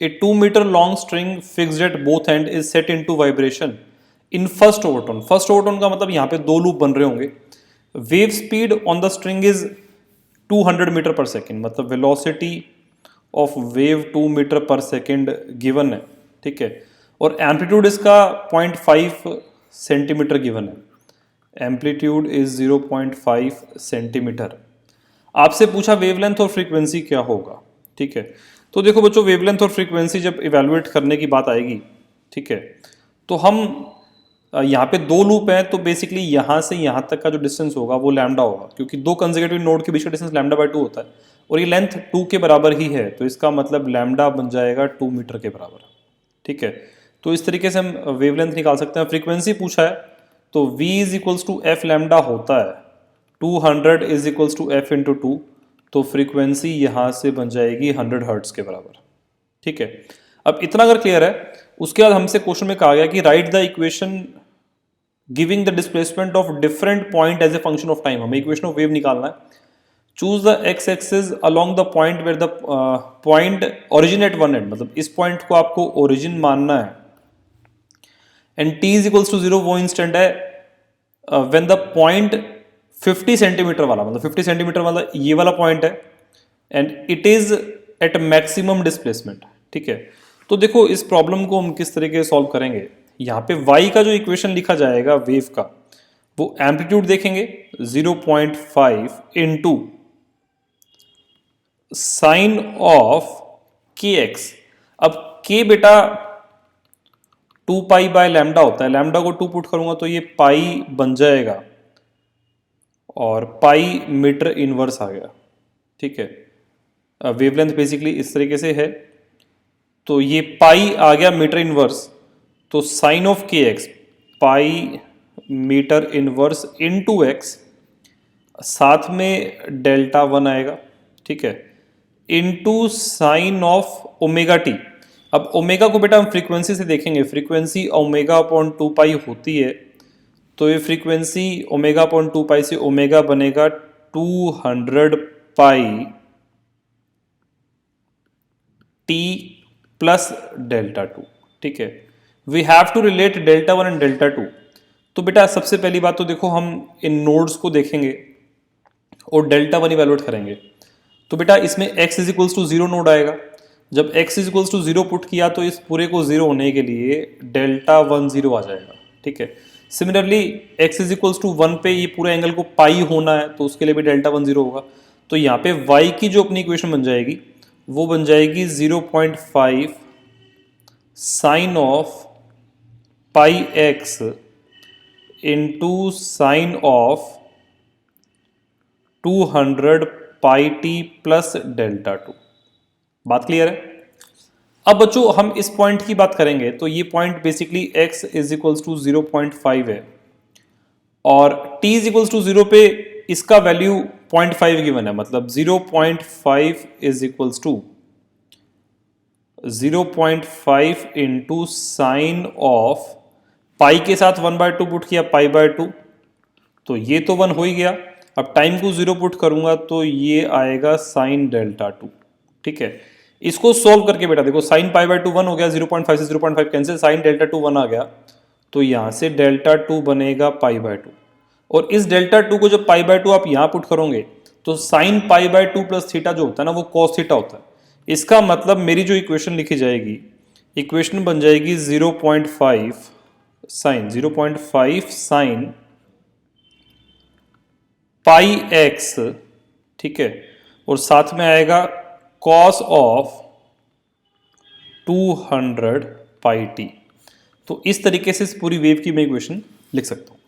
A 2 metre long string fixed at both end is set into vibration in first overtone. First overtone का मतलब यहाँ पे दो loop बन रहे होंगे। Wave speed on the string is 200 metre per second, मतलब velocity of wave 2 metre per second given है, ठीक है। और एम्पलीट्यूड इसका 0.5 सेंटीमीटर गिवन है। Amplitude is 0.5 centimetre. आपसे पूछा वेवलेंथ और फ्रीक्वेंसी क्या होगा, ठीक है। तो देखो बच्चों, वेवलेंथ और फ्रीक्वेंसी जब इवेलुएट करने की बात आएगी, ठीक है, तो हम यहाँ पे दो लूप हैं, तो बेसिकली यहाँ से यहाँ तक का जो डिस्टेंस होगा वो लैम्डा होगा, क्योंकि दो कंसेक्यूटिव नोड के बीच का डिस्टेंस लैम्डा बाय 2 होता है और ये लेंथ 2 के बराबर ही है, तो इसका मतलब लैम्डा बन जाएगा 2 मीटर के बराबर, ठीक है। तो इस तरीके से हम वेवलेंथ निकाल सकते हैं। फ्रीक्वेंसी पूछा है तो v is equals to F lambda होता है 200 is equals to F into 2, तो फ्रीक्वेंसी यहाँ से बन जाएगी 100 हर्ट्स के बराबर, ठीक है। अब इतना अगर क्लियर है, उसके बाद हमसे क्वेश्चन में कहा गया कि right the equation giving the displacement of different point as a function of time. हमें इक्वेशन ऑफ वेव निकालना है। Choose the x axis along the point where the point origin at one end, मतलब इस point को आपको origin मानना है। And t is equals to 0 वो इंस्टेंट है व्हेन द पॉइंट 50 सेंटीमीटर वाला, मतलब 50 सेंटीमीटर वाला ये वाला पॉइंट है, and it is at maximum displacement, ठीक है। तो देखो इस प्रॉब्लम को हम किस तरीके से सॉल्व करेंगे। यहाँ पे y का जो इक्वेशन लिखा जाएगा वेव का, वो एम्पलीट्यूड देखेंगे 0.5 इंटू साइन ऑफ kx। अब k बेटा 2 पाई बाय लैम्डा होता है, लैम्डा को 2 पुट करूंगा तो ये पाई बन जाएगा और पाई मीटर इनवर्स आ गया, ठीक है। वेवलेंथ बेसिकली इस तरीके से है, तो ये पाई आ गया मीटर इनवर्स, तो sine of k x pi metre inverse into x, साथ में डेल्टा 1 आएगा, ठीक है, into sine of omega t. अब ओमेगा को बेटा हम फ्रीक्वेंसी से देखेंगे, फ्रीक्वेंसी ओमेगा अपॉन 2 पाई होती है, तो ये फ्रीक्वेंसी ओमेगा अपॉन 2 पाई से ओमेगा बनेगा 200 पाई टी प्लस डेल्टा 2, ठीक है। We have to relate delta 1 and delta 2। तो बेटा सबसे पहली बात तो देखो हम इन नोड्स को देखेंगे और डेल्टा 1 इवेलुएट करेंगे। तो बेटा इसमें x is equals to 0 node आएगा। जब x is equals to 0 put किया तो इस पूरे को 0 होने के लिए डेल्टा 1 0 आ जाएगा, ठीक है। Similarly x is equals to 1 पे ये पूरे एंगल को पाई होना है, तो उसके लिए भी डेल्टा 1 0 होगा। तो यहाँ पे y की जो अपनी इक्वेशन बन जाएगी वो बन जाएगी 0.5 sine of pi x into sine of 200 pi t plus delta 2। बात क्लियर है। अब बच्चों हम इस पॉइंट की बात करेंगे, तो ये point basically x is equals to 0.5 है और t इज इक्वल्स टू 0 पे इसका वैल्यू 0.5 गिवन है, मतलब 0.5 is equals to 0.5 into sine of pi के साथ 1/2 पुट किया पाई बाय 2, तो ये तो 1 हो ही गया। अब टाइम को 0 पुट करूंगा तो ये आएगा साइन डेल्टा 2, ठीक है। इसको सोल्व करके बेटा देखो, साइन पाई बाय 2 1 हो गया, 0.5 से 0.5 कैंसिल, साइन डेल्टा 2 1 आ गया, तो यहां से डेल्टा 2 बनेगा पाई बाय 2, और इस डेल्टा 2 को जब पाई बाय 2 आप यहां पुट करोगे तो sine pi by 2 plus theta जो होता है ना वो कॉस थीटा होता है। इसका मतलब मेरी जो इक्वेशन लिखी जाएगी, इक्वेशन बन जाएगी 0.5 साइन पाई एक्स, ठीक है, और साथ में आएगा कॉस ऑफ 200 पाई टी। तो इस तरीके से इस पूरी वेव की मैं इक्वेशन लिख सकता हूं।